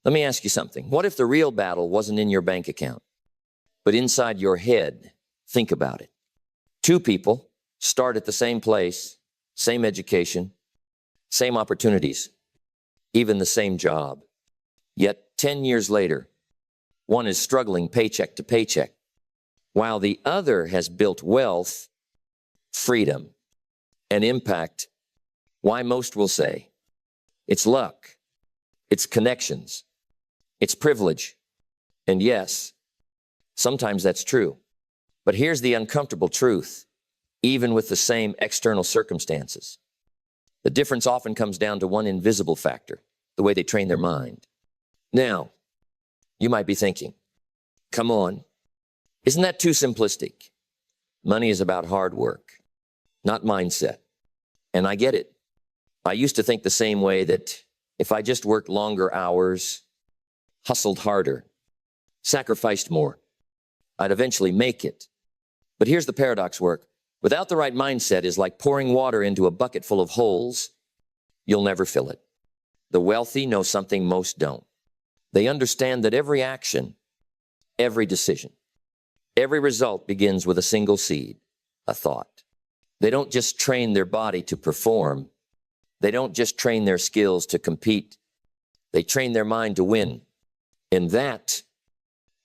Let me ask you something. What if the real battle wasn't in your bank account, but inside your head? Think about it. Two people start at the same place, same education, same opportunities, even the same job. Yet 10 years later, one is struggling paycheck to paycheck, while the other has built wealth, freedom, and impact. Why? Most will say it's luck, it's connections, it's privilege. And yes, sometimes that's true. But here's the uncomfortable truth. Even with the same external circumstances, the difference often comes down to one invisible factor: the way they train their mind. Now, you might be thinking, come on, isn't that too simplistic? Money is about hard work, not mindset. And I get it. I used to think the same way, that if I just worked longer hours, hustled harder, sacrificed more, I'd eventually make it. But here's the paradox, work without the right mindset is like pouring water into a bucket full of holes. You'll never fill it. The wealthy know something most don't. They understand that every action, every decision, every result begins with a single seed, a thought. They don't just train their body to perform. They don't just train their skills to compete. They train their mind to win. And that,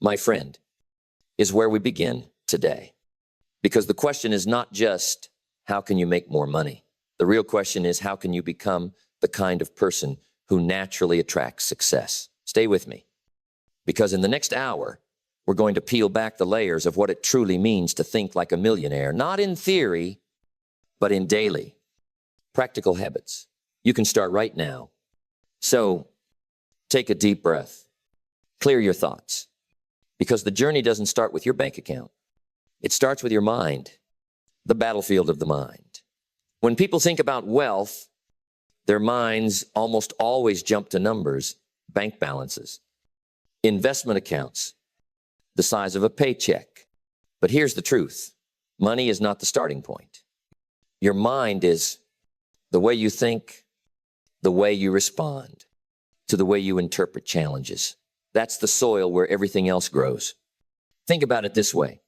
my friend, is where we begin today. Because the question is not just, how can you make more money? The real question is, how can you become the kind of person who naturally attracts success? Stay with me. Because in the next hour, we're going to peel back the layers of what it truly means to think like a millionaire, not in theory, but in daily, practical habits. You can start right now. So, take a deep breath. Clear your thoughts. Because the journey doesn't start with your bank account. It starts with your mind, the battlefield of the mind. When people think about wealth, their minds almost always jump to numbers, bank balances, investment accounts, the size of a paycheck. But here's the truth. Money is not the starting point. Your mind is the way you think, the way you respond, to the way you interpret challenges. That's the soil where everything else grows. Think about it this way.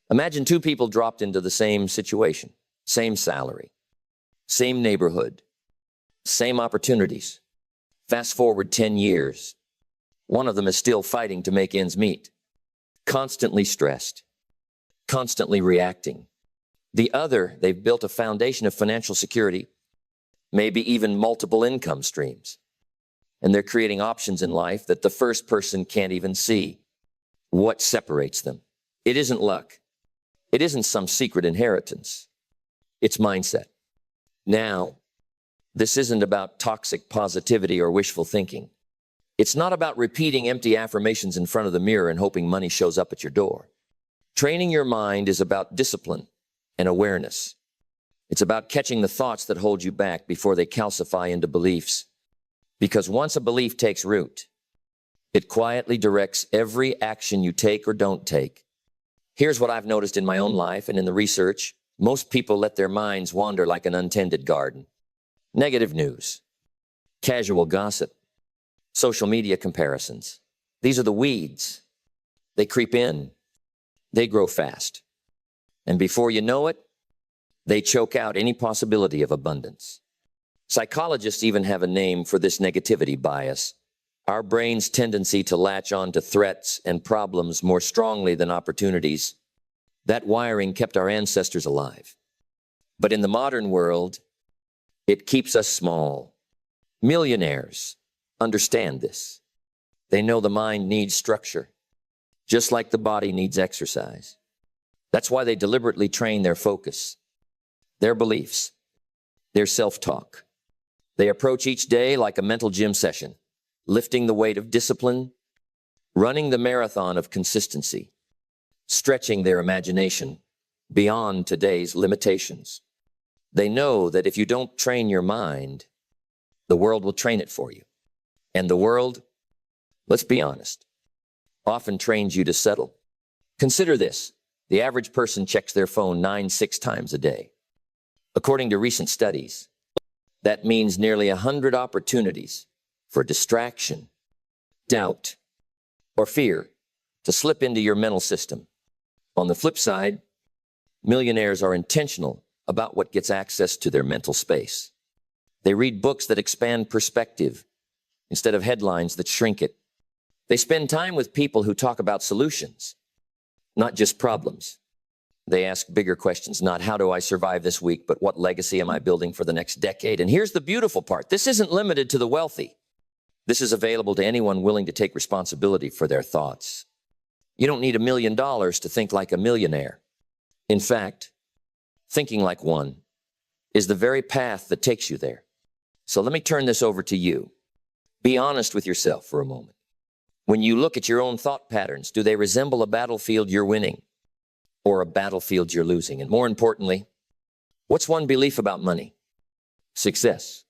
Imagine two people dropped into the same situation, same salary, same neighborhood, same opportunities. Fast forward 10 years. One of them is still fighting to make ends meet, constantly stressed, constantly reacting. The other, they've built a foundation of financial security, maybe even multiple income streams. And they're creating options in life that the first person can't even see. What separates them? It isn't luck. It isn't some secret inheritance. It's mindset. Now, this isn't about toxic positivity or wishful thinking. It's not about repeating empty affirmations in front of the mirror and hoping money shows up at your door. Training your mind is about discipline and awareness. It's about catching the thoughts that hold you back before they calcify into beliefs. Because once a belief takes root, it quietly directs every action you take or don't take. Here's what I've noticed in my own life and in the research. Most people let their minds wander like an untended garden. Negative news, casual gossip, social media comparisons. These are the weeds. They creep in. They grow fast. And before you know it, they choke out any possibility of abundance. Psychologists even have a name for this negativity bias. Our brain's tendency to latch on to threats and problems more strongly than opportunities. That wiring kept our ancestors alive. But in the modern world, it keeps us small. Millionaires understand this. They know the mind needs structure, just like the body needs exercise. That's why they deliberately train their focus, their beliefs, their self-talk. They approach each day like a mental gym session, lifting the weight of discipline, running the marathon of consistency, stretching their imagination beyond today's limitations. They know that if you don't train your mind, the world will train it for you. And the world, let's be honest, often trains you to settle. Consider this. The average person checks their phone 6 times a day. According to recent studies, that means nearly 100 opportunities for distraction, doubt, or fear to slip into your mental system. On the flip side, millionaires are intentional about what gets access to their mental space. They read books that expand perspective instead of headlines that shrink it. They spend time with people who talk about solutions, not just problems. They ask bigger questions, not how do I survive this week, but what legacy am I building for the next decade? And here's the beautiful part. This isn't limited to the wealthy. This is available to anyone willing to take responsibility for their thoughts. You don't need $1 million to think like a millionaire. In fact, thinking like one is the very path that takes you there. So let me turn this over to you. Be honest with yourself for a moment. When you look at your own thought patterns, do they resemble a battlefield you're winning or a battlefield you're losing? And more importantly, what's one belief about money, success,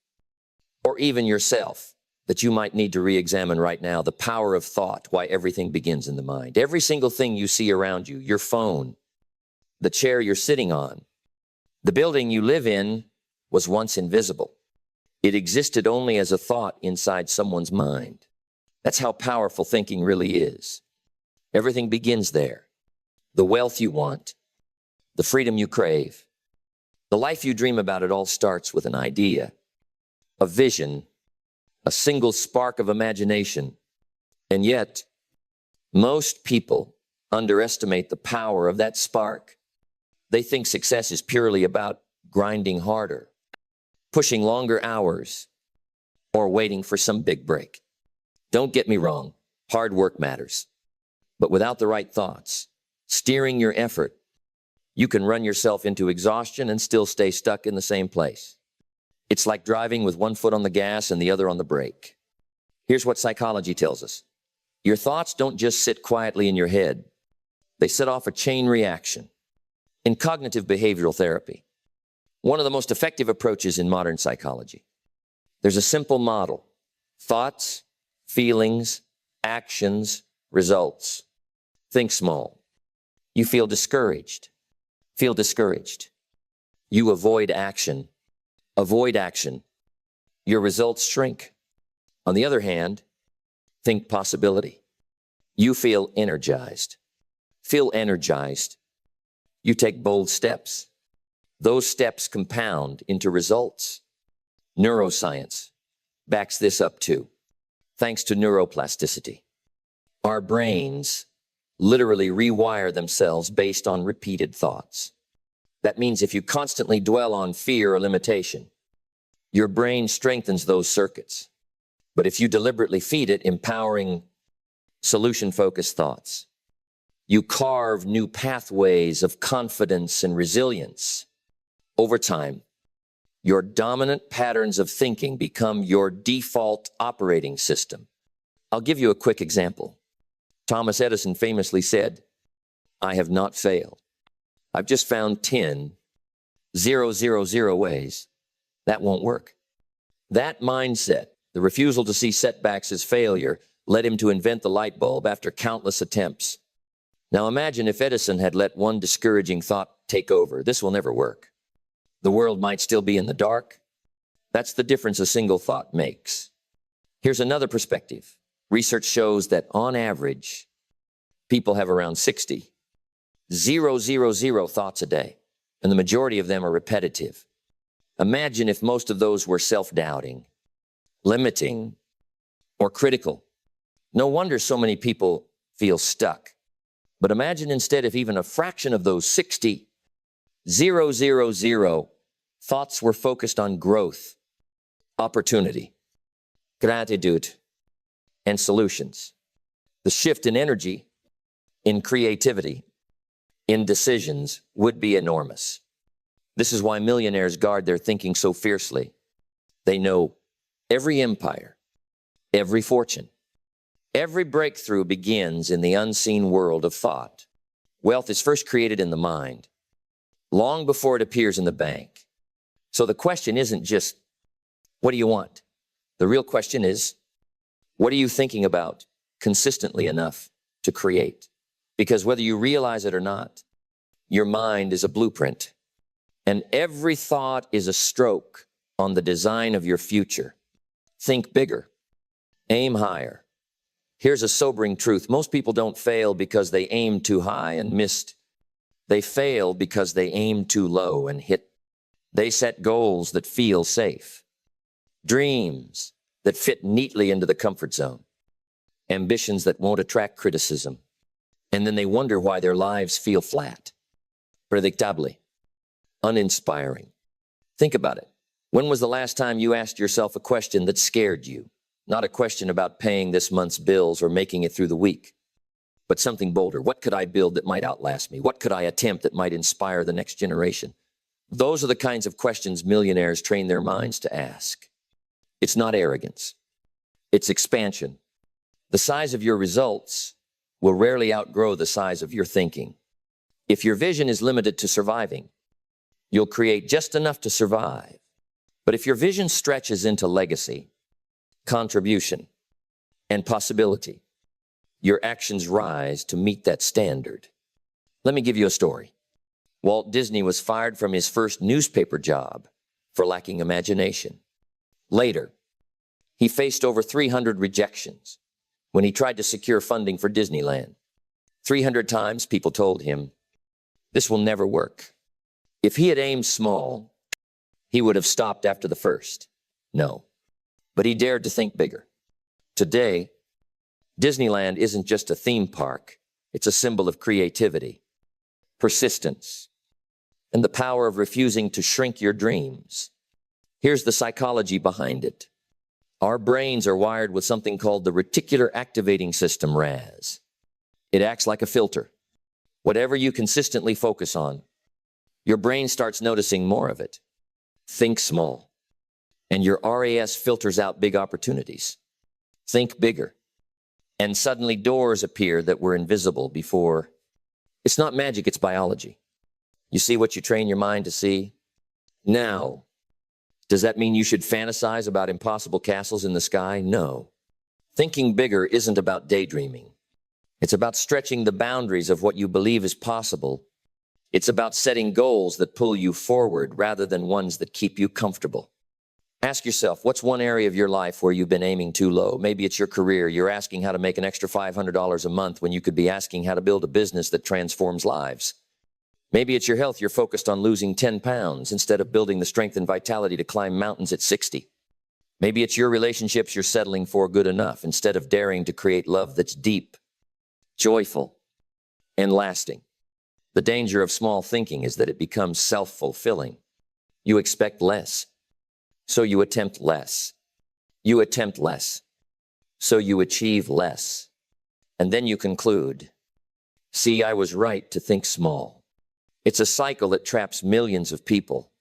or even yourself that you might need to re-examine right now? The power of thought, why everything begins in the mind. Every single thing you see around you, your phone, the chair you're sitting on, the building you live in was once invisible. It existed only as a thought inside someone's mind. That's how powerful thinking really is. Everything begins there. The wealth you want, the freedom you crave, the life you dream about, it all starts with an idea, a vision, a single spark of imagination. And yet, most people underestimate the power of that spark. They think success is purely about grinding harder, pushing longer hours, or waiting for some big break. Don't get me wrong, hard work matters. But without the right thoughts, steering your effort, you can run yourself into exhaustion and still stay stuck in the same place. It's like driving with one foot on the gas and the other on the brake. Here's what psychology tells us. Your thoughts don't just sit quietly in your head. They set off a chain reaction. In cognitive behavioral therapy, one of the most effective approaches in modern psychology, there's a simple model: thoughts, feelings, actions, results. Think small. You feel discouraged. Feel discouraged. You avoid action. Avoid action. Your results shrink. On the other hand, think possibility. You feel energized. Feel energized. You take bold steps. Those steps compound into results. Neuroscience backs this up too. Thanks to neuroplasticity, our brains literally rewire themselves based on repeated thoughts. That means if you constantly dwell on fear or limitation, your brain strengthens those circuits. But if you deliberately feed it empowering, solution-focused thoughts, you carve new pathways of confidence and resilience. Over time, your dominant patterns of thinking become your default operating system. I'll give you a quick example. Thomas Edison famously said, "I have not failed. I've just found 10,000 ways that won't work." That mindset, the refusal to see setbacks as failure, led him to invent the light bulb after countless attempts. Now imagine if Edison had let one discouraging thought take over. This will never work. The world might still be in the dark. That's the difference a single thought makes. Here's another perspective. Research shows that on average, people have around 60,000 thoughts a day, and the majority of them are repetitive. Imagine if most of those were self-doubting, limiting, or critical. No wonder so many people feel stuck. But imagine instead if even a fraction of those 60,000 thoughts were focused on growth, opportunity, gratitude, and solutions. The shift in energy, in creativity, in decisions would be enormous. This is why millionaires guard their thinking so fiercely. They know every empire, every fortune, every breakthrough begins in the unseen world of thought. Wealth is first created in the mind, long before it appears in the bank. So the question isn't just, what do you want? The real question is, what are you thinking about consistently enough to create? Because whether you realize it or not, your mind is a blueprint, and every thought is a stroke on the design of your future. Think bigger, aim higher, Here's a sobering truth. Most people don't fail because they aimed too high and missed. They fail because they aimed too low and hit. They set goals that feel safe, dreams that fit neatly into the comfort zone, ambitions that won't attract criticism. And then they wonder why their lives feel flat, predictably, uninspiring. Think about it. When was the last time you asked yourself a question that scared you? Not a question about paying this month's bills or making it through the week, but something bolder. What could I build that might outlast me? What could I attempt that might inspire the next generation? Those are the kinds of questions millionaires train their minds to ask. It's not arrogance. It's expansion. The size of your results will rarely outgrow the size of your thinking. If your vision is limited to surviving, you'll create just enough to survive. But if your vision stretches into legacy, contribution, and possibility, your actions rise to meet that standard. Let me give you a story. Walt Disney was fired from his first newspaper job for lacking imagination. Later, he faced over 300 rejections when he tried to secure funding for Disneyland. 300 times people told him, "This will never work." If he had aimed small, he would have stopped after the first. No, but he dared to think bigger. Today, Disneyland isn't just a theme park. It's a symbol of creativity, persistence, and the power of refusing to shrink your dreams. Here's the psychology behind it. Our brains are wired with something called the reticular activating system, RAS. It acts like a filter. Whatever you consistently focus on, your brain starts noticing more of it. Think small, and your RAS filters out big opportunities. Think bigger, and suddenly doors appear that were invisible before. It's not magic, it's biology. You see what you train your mind to see? Now, does that mean you should fantasize about impossible castles in the sky? No. Thinking bigger isn't about daydreaming. It's about stretching the boundaries of what you believe is possible. It's about setting goals that pull you forward rather than ones that keep you comfortable. Ask yourself, what's one area of your life where you've been aiming too low? Maybe it's your career. You're asking how to make an extra $500 a month when you could be asking how to build a business that transforms lives. Maybe it's your health. You're focused on losing 10 pounds instead of building the strength and vitality to climb mountains at 60. Maybe it's your relationships you're settling for good enough instead of daring to create love that's deep, joyful, and lasting. The danger of small thinking is that it becomes self-fulfilling. You expect less, so you attempt less. You attempt less, so you achieve less. And then you conclude, "See, I was right to think small." It's a cycle that traps millions of people.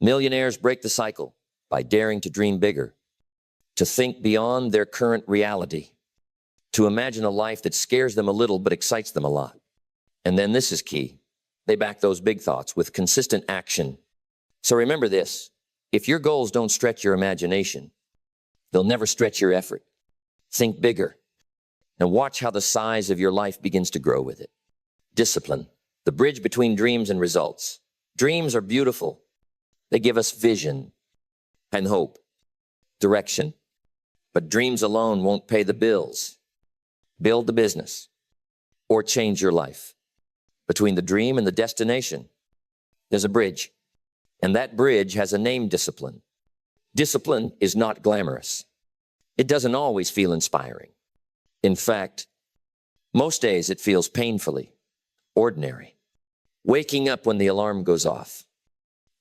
Millionaires break the cycle by daring to dream bigger, to think beyond their current reality, to imagine a life that scares them a little but excites them a lot. And then this is key. They back those big thoughts with consistent action. So remember this, if your goals don't stretch your imagination, they'll never stretch your effort. Think bigger and watch how the size of your life begins to grow with it. Discipline. The bridge between dreams and results. Dreams are beautiful. They give us vision and hope, direction. But dreams alone won't pay the bills, build the business, or change your life. Between the dream and the destination, there's a bridge. And that bridge has a name: discipline. Discipline is not glamorous. It doesn't always feel inspiring. In fact, most days it feels painfully ordinary. Waking up when the alarm goes off,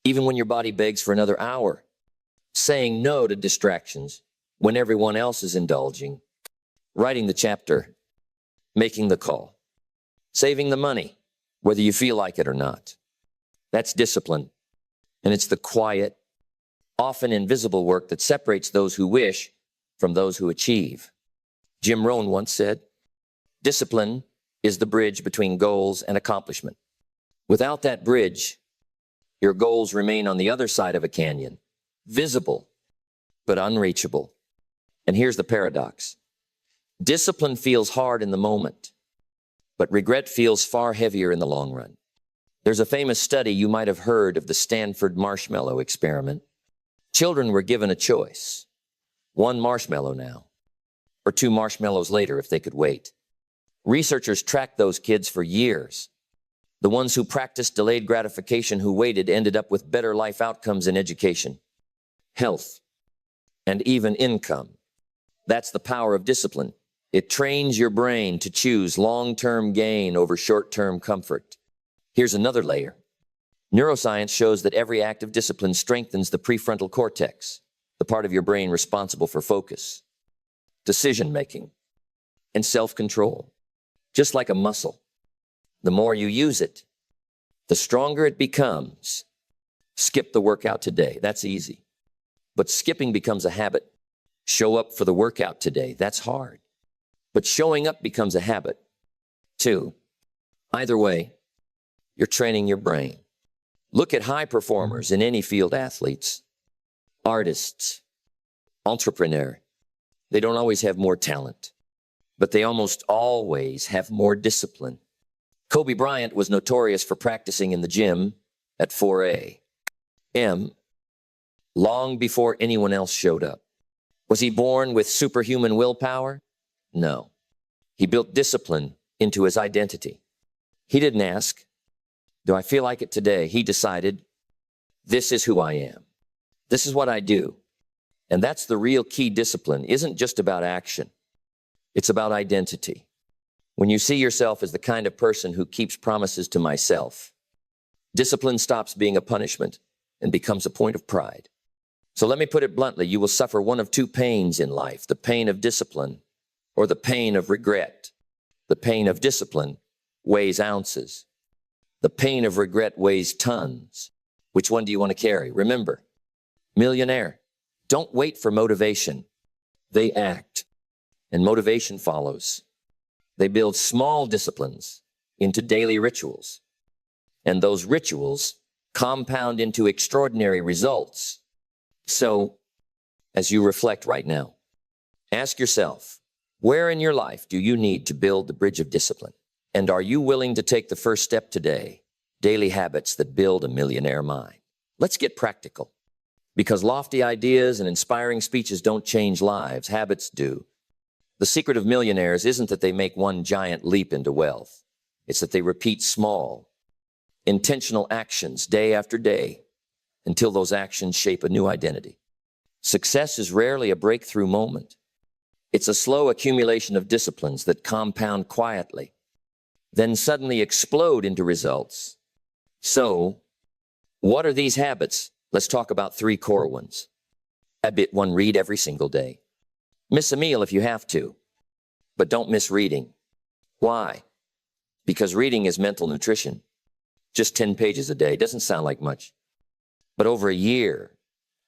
even when your body begs for another hour, saying no to distractions when everyone else is indulging, writing the chapter, making the call, saving the money, whether you feel like it or not. That's discipline, and it's the quiet, often invisible work that separates those who wish from those who achieve. Jim Rohn once said, "Discipline is the bridge between goals and accomplishment. Without that bridge, your goals remain on the other side of a canyon, visible but unreachable." And here's the paradox. Discipline feels hard in the moment, but regret feels far heavier in the long run. There's a famous study you might have heard of, the Stanford marshmallow experiment. Children were given a choice. One marshmallow now, or 2 marshmallows later if they could wait. Researchers tracked those kids for years. The ones who practiced delayed gratification, who waited, ended up with better life outcomes in education, health, and even income. That's the power of discipline. It trains your brain to choose long-term gain over short-term comfort. Here's another layer. Neuroscience shows that every act of discipline strengthens the prefrontal cortex, the part of your brain responsible for focus, decision-making, and self-control. Just like a muscle, the more you use it, the stronger it becomes. Skip the workout today. That's easy. But skipping becomes a habit. Show up for the workout today. That's hard. But showing up becomes a habit, too. Either way, you're training your brain. Look at high performers in any field: athletes, artists, entrepreneurs. They don't always have more talent, but they almost always have more discipline. Kobe Bryant was notorious for practicing in the gym at 4 a.m. long before anyone else showed up. Was he born with superhuman willpower? No. He built discipline into his identity. He didn't ask, "Do I feel like it today?" He decided, "This is who I am. This is what I do." And that's the real key. Discipline isn't just about action. It's about identity. When you see yourself as the kind of person who keeps promises to myself, discipline stops being a punishment and becomes a point of pride. So let me put it bluntly: you will suffer one of 2 pains in life: the pain of discipline or the pain of regret. The pain of discipline weighs ounces. The pain of regret weighs tons. Which one do you want to carry? Remember, millionaire, don't wait for motivation. They act, and motivation follows. They build small disciplines into daily rituals, and those rituals compound into extraordinary results. So, as you reflect right now, ask yourself, where in your life do you need to build the bridge of discipline? And are you willing to take the first step today? Daily habits that build a millionaire mind. Let's get practical. Because lofty ideas and inspiring speeches don't change lives, habits do. The secret of millionaires isn't that they make one giant leap into wealth. It's that they repeat small, intentional actions day after day until those actions shape a new identity. Success is rarely a breakthrough moment. It's a slow accumulation of disciplines that compound quietly, then suddenly explode into results. So, what are these habits? Let's talk about 3 core ones. Habit 1: read every single day. Miss a meal if you have to, but don't miss reading. Why? Because reading is mental nutrition. Just 10 pages a day doesn't sound like much. But over a year,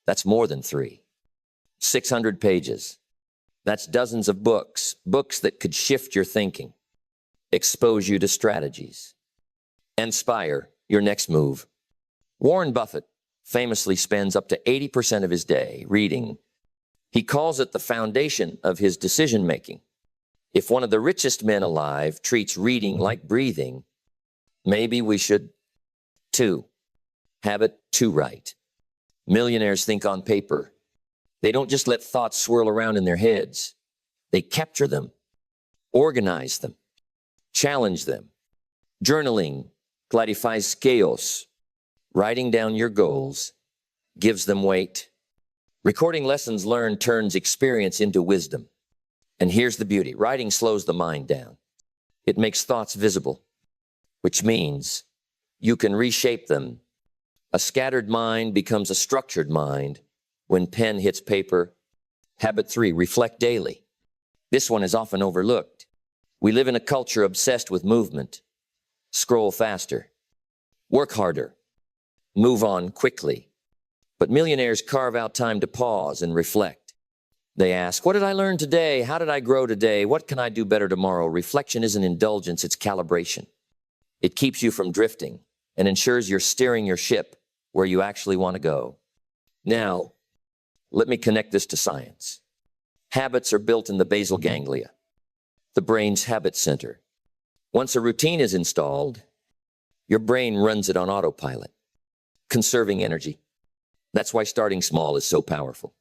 that's more than 3. 600 pages. That's dozens of books that could shift your thinking, expose you to strategies, inspire your next move. Warren Buffett famously spends up to 80% of his day reading. He calls it the foundation of his decision-making. If one of the richest men alive treats reading like breathing, maybe we should too. Habit 2: write. Millionaires think on paper. They don't just let thoughts swirl around in their heads. They capture them, organize them, challenge them. Journaling clarifies chaos. Writing down your goals gives them weight. Recording lessons learned turns experience into wisdom. And here's the beauty: writing slows the mind down. It makes thoughts visible, which means you can reshape them. A scattered mind becomes a structured mind when pen hits paper. Habit 3: reflect daily. This one is often overlooked. We live in a culture obsessed with movement. Scroll faster, work harder, move on quickly. But millionaires carve out time to pause and reflect. They ask, what did I learn today? How did I grow today? What can I do better tomorrow? Reflection isn't indulgence, it's calibration. It keeps you from drifting and ensures you're steering your ship where you actually want to go. Now, let me connect this to science. Habits are built in the basal ganglia, the brain's habit center. Once a routine is installed, your brain runs it on autopilot, conserving energy. That's why starting small is so powerful.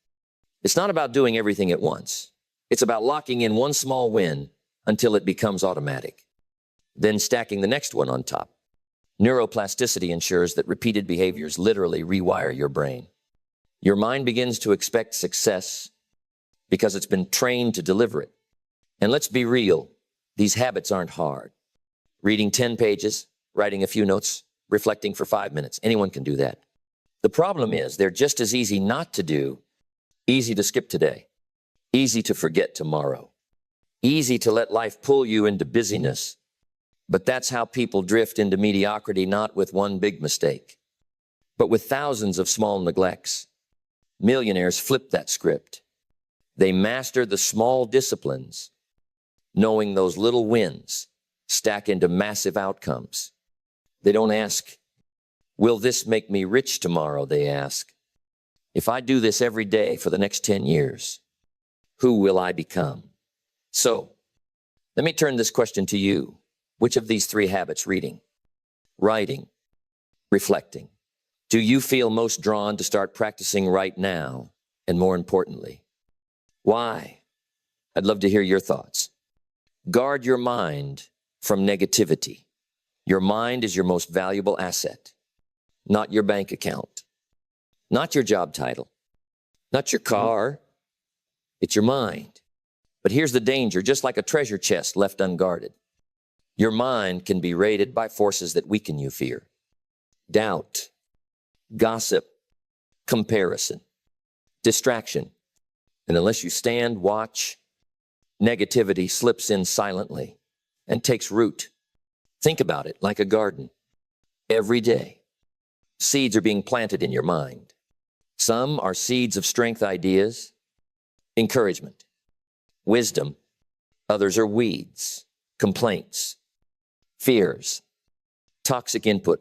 It's not about doing everything at once. It's about locking in one small win until it becomes automatic, then stacking the next one on top. Neuroplasticity ensures that repeated behaviors literally rewire your brain. Your mind begins to expect success because it's been trained to deliver it. And let's be real, these habits aren't hard. Reading 10 pages, writing a few notes, reflecting for 5 minutes, anyone can do that. The problem is they're just as easy not to do, easy to skip today, easy to forget tomorrow, easy to let life pull you into busyness. But that's how people drift into mediocrity, not with one big mistake, but with thousands of small neglects. Millionaires flip that script. They master the small disciplines, knowing those little wins stack into massive outcomes. They don't ask, will this make me rich tomorrow? They ask, if I do this every day for the next 10 years, who will I become? So, let me turn this question to you. Which of these 3 habits, reading, writing, reflecting, do you feel most drawn to start practicing right now? And more importantly, why? I'd love to hear your thoughts. Guard your mind from negativity. Your mind is your most valuable asset, not your bank account, not your job title, not your car. It's your mind. But here's the danger, just like a treasure chest left unguarded. Your mind can be raided by forces that weaken you: fear, doubt, gossip, comparison, distraction. And unless you stand, watch, negativity slips in silently and takes root. Think about it like a garden. Every day, seeds are being planted in your mind. Some are seeds of strength, ideas, encouragement, wisdom. Others are weeds, complaints, fears, toxic input.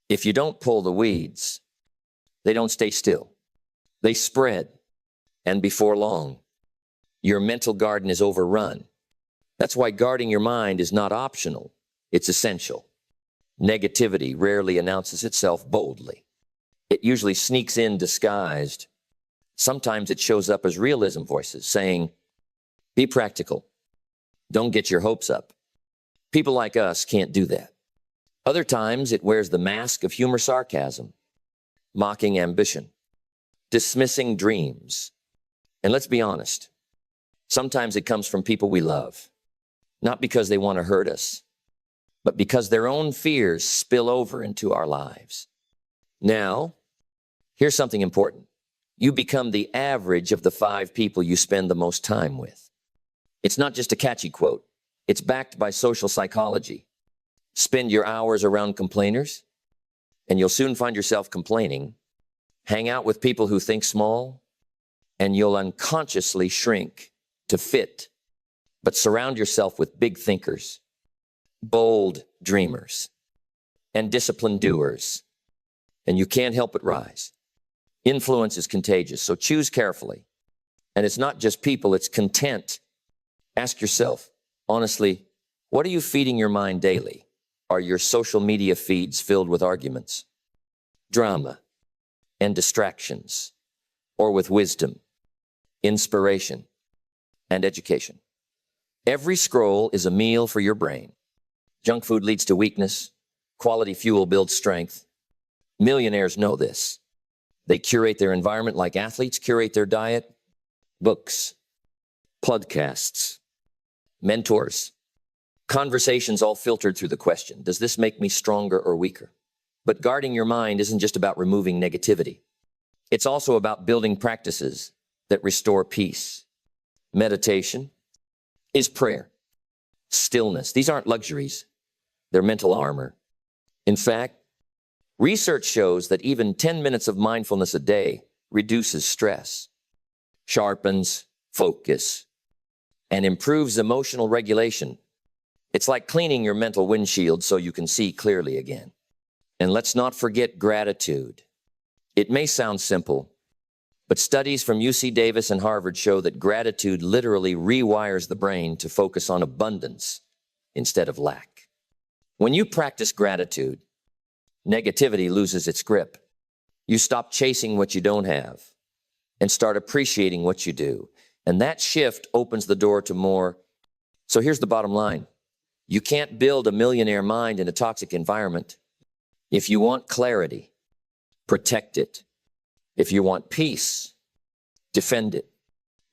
If you don't pull the weeds, they don't stay still. They spread, and before long, your mental garden is overrun. That's why guarding your mind is not optional, it's essential. Negativity rarely announces itself boldly. It usually sneaks in disguised. Sometimes it shows up as realism voices saying, be practical. Don't get your hopes up. People like us can't do that. Other times it wears the mask of humor, sarcasm, mocking ambition, dismissing dreams. And let's be honest, sometimes it comes from people we love, not because they want to hurt us, but because their own fears spill over into our lives. Now, here's something important. You become the average of the 5 people you spend the most time with. It's not just a catchy quote. It's backed by social psychology. Spend your hours around complainers, and you'll soon find yourself complaining. Hang out with people who think small, and you'll unconsciously shrink to fit. But surround yourself with big thinkers, bold dreamers, and disciplined doers, and you can't help but rise. Influence is contagious, so choose carefully. And it's not just people, it's content. Ask yourself, honestly, what are you feeding your mind daily? Are your social media feeds filled with arguments, drama, and distractions, or with wisdom, inspiration, and education? Every scroll is a meal for your brain. Junk food leads to weakness. Quality fuel builds strength. Millionaires know this. They curate their environment like athletes curate their diet. Books, podcasts, mentors, conversations, all filtered through the question, does this make me stronger or weaker? But guarding your mind isn't just about removing negativity. It's also about building practices that restore peace. Meditation is prayer. Stillness. These aren't luxuries. They're mental armor. In fact, research shows that even 10 minutes of mindfulness a day reduces stress, sharpens focus, and improves emotional regulation. It's like cleaning your mental windshield so you can see clearly again. And let's not forget gratitude. It may sound simple, but studies from UC Davis and Harvard show that gratitude literally rewires the brain to focus on abundance instead of lack. When you practice gratitude, negativity loses its grip. You stop chasing what you don't have and start appreciating what you do. And that shift opens the door to more. So here's the bottom line. You can't build a millionaire mind in a toxic environment. If you want clarity, protect it. If you want peace, defend it.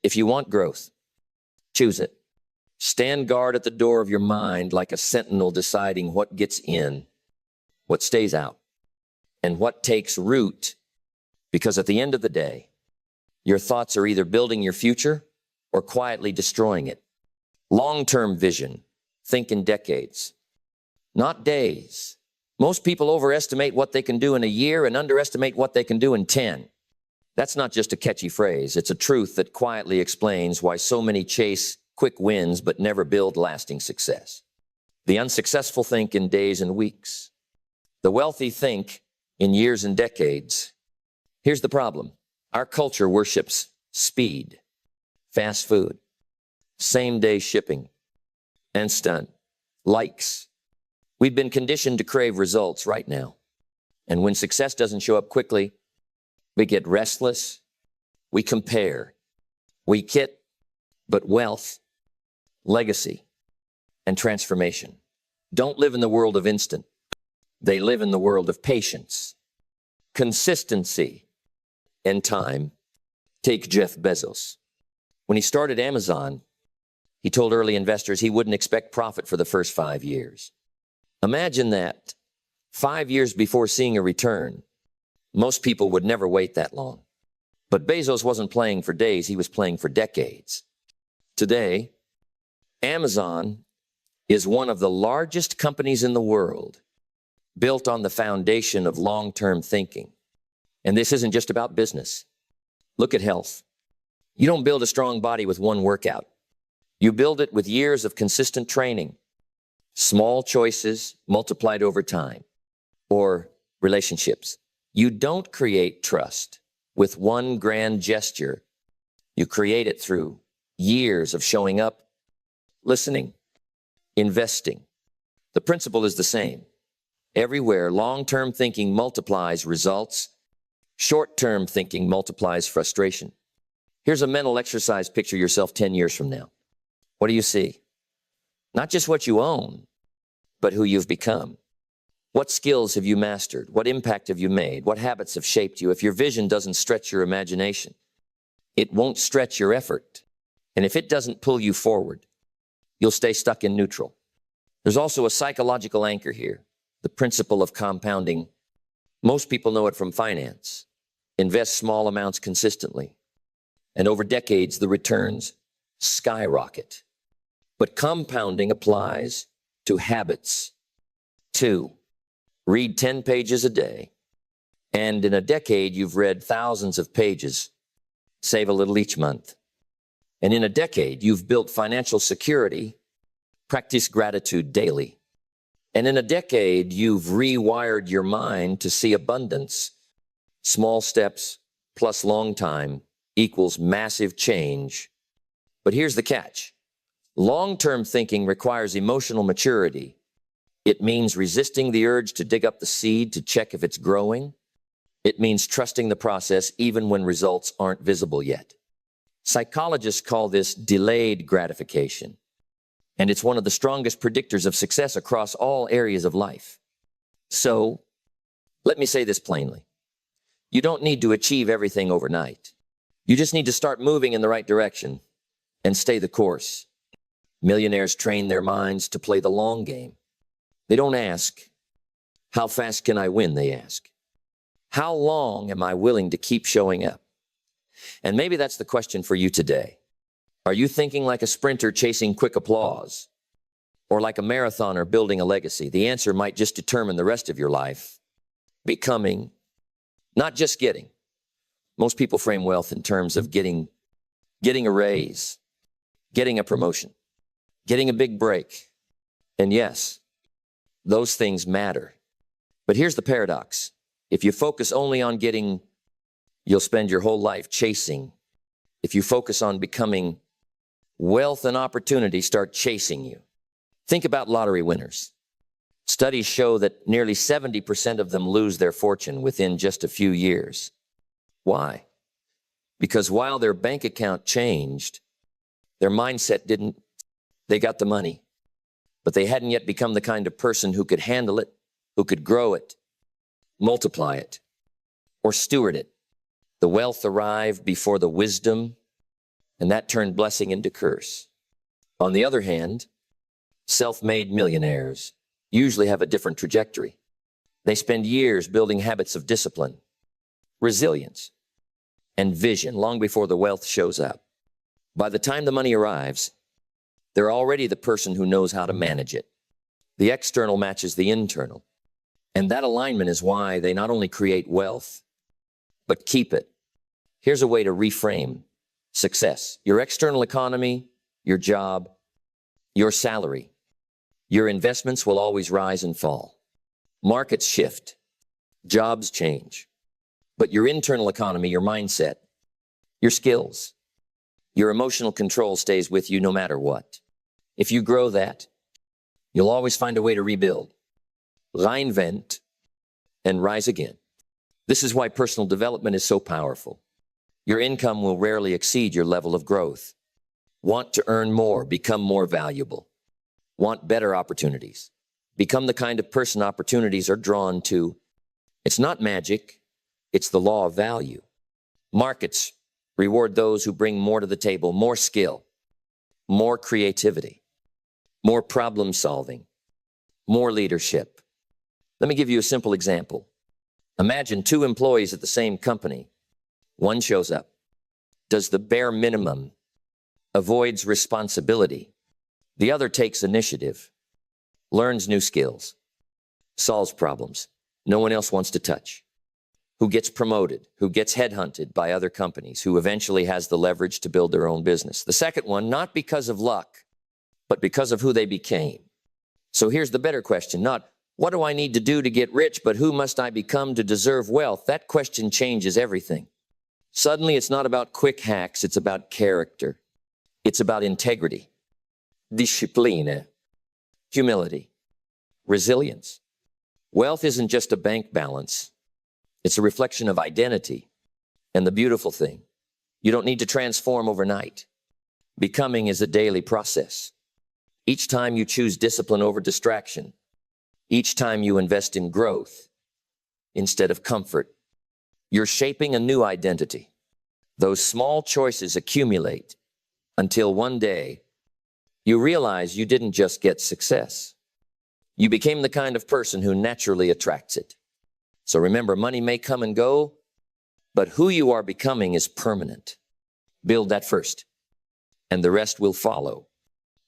If you want growth, choose it. Stand guard at the door of your mind like a sentinel deciding what gets in, what stays out, and what takes root. Because at the end of the day, your thoughts are either building your future or quietly destroying it. Long-term vision. Think in decades, not days. Most people overestimate what they can do in a year and underestimate what they can do in 10. That's not just a catchy phrase. It's a truth that quietly explains why so many chase quick wins but never build lasting success. The unsuccessful think in days and weeks. The wealthy think in years and decades. Here's the problem. Our culture worships speed, fast food, same-day shipping, instant likes. We've been conditioned to crave results right now. And when success doesn't show up quickly, we get restless, we compare, we get, but wealth, legacy, and transformation don't live in the world of instant. They live in the world of patience, consistency, and time. Take Jeff Bezos. When he started Amazon, he told early investors he wouldn't expect profit for the first 5 years. Imagine that. 5 years before seeing a return. Most people would never wait that long. But Bezos wasn't playing for days, he was playing for decades. Today, Amazon is one of the largest companies in the world, built on the foundation of long-term thinking. And this isn't just about business. Look at health. You don't build a strong body with one workout. You build it with years of consistent training, small choices multiplied over time, or relationships. You don't create trust with one grand gesture. You create it through years of showing up, listening, investing. The principle is the same. Everywhere, long-term thinking multiplies results. Short-term thinking multiplies frustration. Here's a mental exercise. Picture yourself 10 years from now. What do you see? Not just what you own, but who you've become. What skills have you mastered? What impact have you made? What habits have shaped you? If your vision doesn't stretch your imagination, it won't stretch your effort. And if it doesn't pull you forward, you'll stay stuck in neutral. There's also a psychological anchor here, the principle of compounding. Most people know it from finance. Invest small amounts consistently, and over decades, the returns skyrocket. But compounding applies to habits. 2, read 10 pages a day, and in a decade, you've read thousands of pages. Save a little each month. And in a decade, you've built financial security. Practice gratitude daily. And in a decade, you've rewired your mind to see abundance. Small steps plus long time equals massive change. But here's the catch. Long-term thinking requires emotional maturity. It means resisting the urge to dig up the seed to check if it's growing. It means trusting the process even when results aren't visible yet. Psychologists call this delayed gratification, and it's one of the strongest predictors of success across all areas of life. So, let me say this plainly. You don't need to achieve everything overnight. You just need to start moving in the right direction and stay the course. Millionaires train their minds to play the long game. They don't ask, how fast can I win? They ask, how long am I willing to keep showing up? And maybe that's the question for you today. Are you thinking like a sprinter chasing quick applause, or like a marathoner building a legacy? The answer might just determine the rest of your life. Becoming, not just getting. Most people frame wealth in terms of getting a raise, getting a promotion, getting a big break. And yes, those things matter. But here's the paradox. If you focus only on getting, you'll spend your whole life chasing. If you focus on becoming, wealth and opportunity start chasing you. Think about lottery winners. Studies show that nearly 70% of them lose their fortune within just a few years. Why? Because while their bank account changed, their mindset didn't. They got the money, but they hadn't yet become the kind of person who could handle it, who could grow it, multiply it, or steward it. The wealth arrived before the wisdom, and that turned blessing into curse. On the other hand, self-made millionaires usually have a different trajectory. They spend years building habits of discipline, resilience, and vision long before the wealth shows up. By the time the money arrives, they're already the person who knows how to manage it. The external matches the internal. And that alignment is why they not only create wealth, but keep it. Here's a way to reframe success. Your external economy, your job, your salary, your investments will always rise and fall. Markets shift, jobs change. But your internal economy, your mindset, your skills, your emotional control stays with you no matter what. If you grow that, you'll always find a way to rebuild, reinvent, and rise again. This is why personal development is so powerful. Your income will rarely exceed your level of growth. Want to earn more, become more valuable. Want better opportunities. Become the kind of person opportunities are drawn to. It's not magic, it's the law of value. Markets reward those who bring more to the table, more skill, more creativity, more problem solving, more leadership. Let me give you a simple example. Imagine two employees at the same company. One shows up, does the bare minimum, avoids responsibility. The other takes initiative, learns new skills, solves problems no one else wants to touch. Who gets promoted, who gets headhunted by other companies, who eventually has the leverage to build their own business. The second one, not because of luck, but because of who they became. So here's the better question, not what do I need to do to get rich, but who must I become to deserve wealth? That question changes everything. Suddenly, it's not about quick hacks, it's about character. It's about integrity, discipline, humility, resilience. Wealth isn't just a bank balance. It's a reflection of identity. And the beautiful thing, you don't need to transform overnight. Becoming is a daily process. Each time you choose discipline over distraction, each time you invest in growth instead of comfort, you're shaping a new identity. Those small choices accumulate until one day you realize you didn't just get success. You became the kind of person who naturally attracts it. So remember, money may come and go, but who you are becoming is permanent. Build that first, and the rest will follow.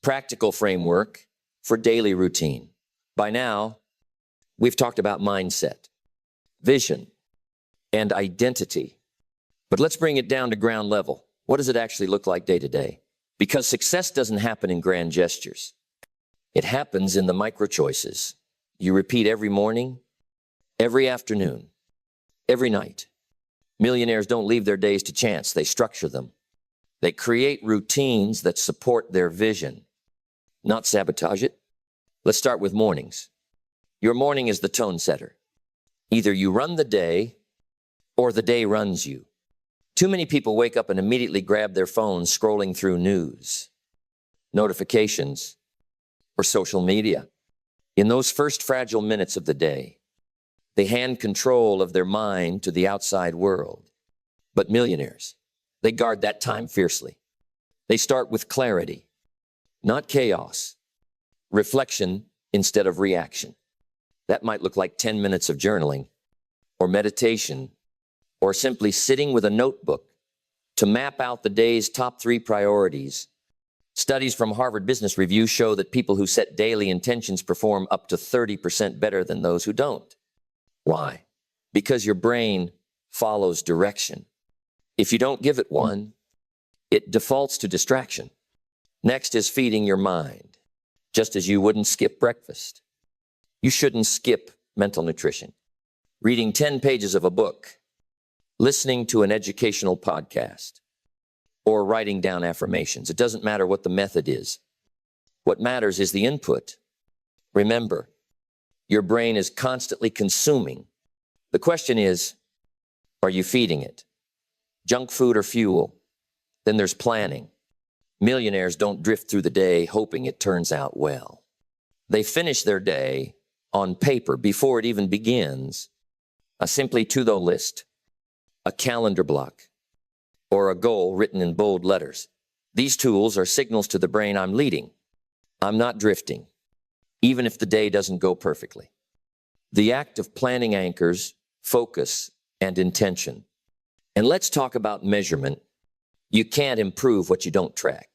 Practical framework for daily routine. By now, we've talked about mindset, vision, and identity. But let's bring it down to ground level. What does it actually look like day to day? Because success doesn't happen in grand gestures. It happens in the micro choices you repeat every morning, every afternoon, every night. Millionaires don't leave their days to chance. They structure them. They create routines that support their vision, not sabotage it. Let's start with mornings. Your morning is the tone setter. Either you run the day or the day runs you. Too many people wake up and immediately grab their phones scrolling through news, notifications, or social media. In those first fragile minutes of the day, they hand control of their mind to the outside world. But millionaires, they guard that time fiercely. They start with clarity, not chaos, reflection instead of reaction. That might look like 10 minutes of journaling or meditation or simply sitting with a notebook to map out the day's top 3 priorities. Studies from Harvard Business Review show that people who set daily intentions perform up to 30% better than those who don't. Why? Because your brain follows direction. If you don't give it one, it defaults to distraction. Next is feeding your mind. Just as you wouldn't skip breakfast, you shouldn't skip mental nutrition. Reading 10 pages of a book, listening to an educational podcast, or writing down affirmations. It doesn't matter what the method is. What matters is the input. Remember, your brain is constantly consuming. The question is, are you feeding it? junk food or fuel. Then there's planning. Millionaires don't drift through the day hoping it turns out well. They finish their day on paper before it even begins. A simply to-do list, a calendar block, or a goal written in bold letters. These tools are signals to the brain I'm leading. I'm not drifting, even if the day doesn't go perfectly. The act of planning anchors focus and intention. And let's talk about measurement. You can't improve what you don't track.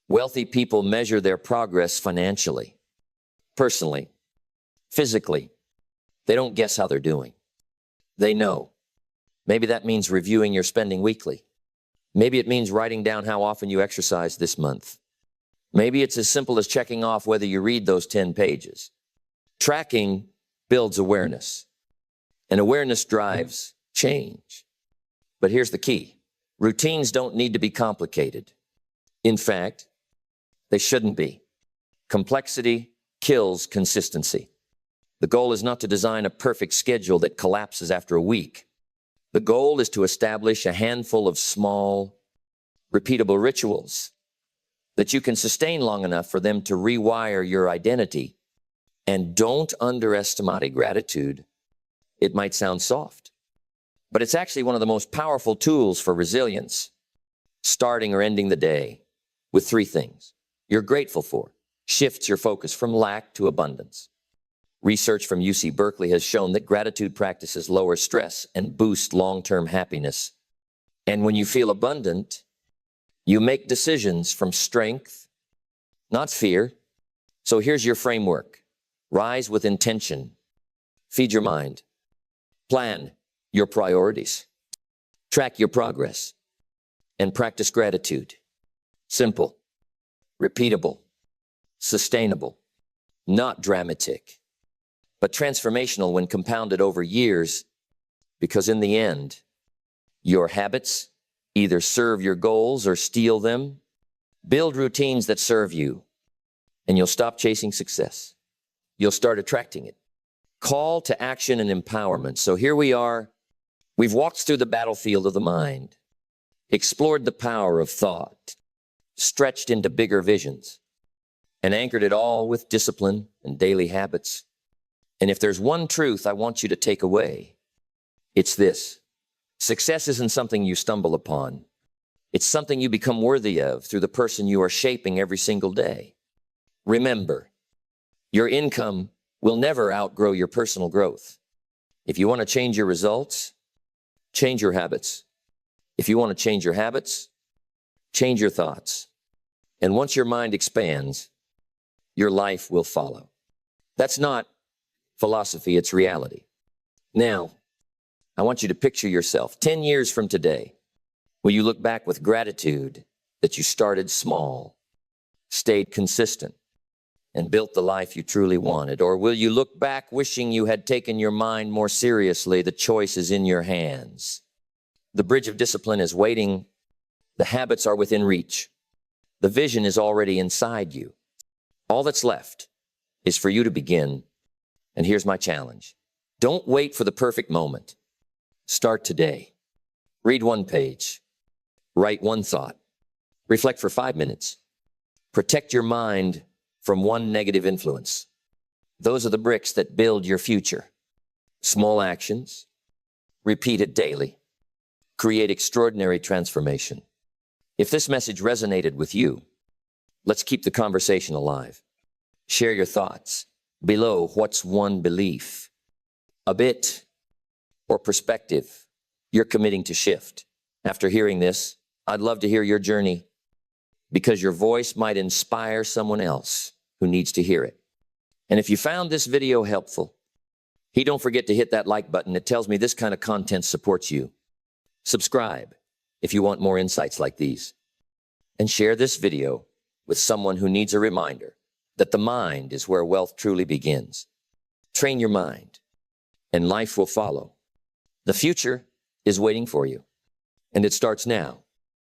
Wealthy people measure their progress financially, personally, physically. They don't guess how they're doing. They know. Maybe that means reviewing your spending weekly. Maybe it means writing down how often you exercise this month. Maybe it's as simple as checking off whether you read those 10 pages. Tracking builds awareness, and awareness drives change. But here's the key. Routines don't need to be complicated. In fact, they shouldn't be. Complexity kills consistency. The goal is not to design a perfect schedule that collapses after a week. The goal is to establish a handful of small, repeatable rituals that you can sustain long enough for them to rewire your identity. And don't underestimate gratitude. It might sound soft, but it's actually one of the most powerful tools for resilience. Starting or ending the day with 3 things you're grateful for shifts your focus from lack to abundance. Research from UC Berkeley has shown that gratitude practices lower stress and boost long-term happiness. And when you feel abundant, you make decisions from strength, not fear. So here's your framework. Rise with intention. Feed your mind. Plan your priorities. Track your progress. And practice gratitude. Simple, repeatable, sustainable, not dramatic, but transformational when compounded over years, because in the end, your habits either serve your goals or steal them. Build routines that serve you, and you'll stop chasing success. You'll start attracting it. Call to action and empowerment. So here we are. We've walked through the battlefield of the mind, explored the power of thought, stretched into bigger visions, and anchored it all with discipline and daily habits. And if there's one truth I want you to take away, it's this. Success isn't something you stumble upon. It's something you become worthy of through the person you are shaping every single day. Remember, your income will never outgrow your personal growth. If you want to change your results, change your habits. If you want to change your habits, change your thoughts. And once your mind expands, your life will follow. That's not philosophy, it's reality. Now, I want you to picture yourself 10 years from today. Will you look back with gratitude that you started small, stayed consistent, and built the life you truly wanted? Or will you look back wishing you had taken your mind more seriously? The choice is in your hands. The bridge of discipline is waiting. The habits are within reach. The vision is already inside you. All that's left is for you to begin. And here's my challenge. Don't wait for the perfect moment. Start today. Read 1 page. Write 1 thought. Reflect for 5 minutes. Protect your mind from 1 negative influence. Those are the bricks that build your future. Small actions, repeated daily, create extraordinary transformation. If this message resonated with you, let's keep the conversation alive. Share your thoughts. Below, what's one belief, a bit, or perspective you're committing to shift? After hearing this, I'd love to hear your journey, because your voice might inspire someone else who needs to hear it. And if you found this video helpful, don't forget to hit that like button. It tells me this kind of content supports you. Subscribe if you want more insights like these. And share this video with someone who needs a reminder that the mind is where wealth truly begins. Train your mind, and life will follow. The future is waiting for you, and it starts now.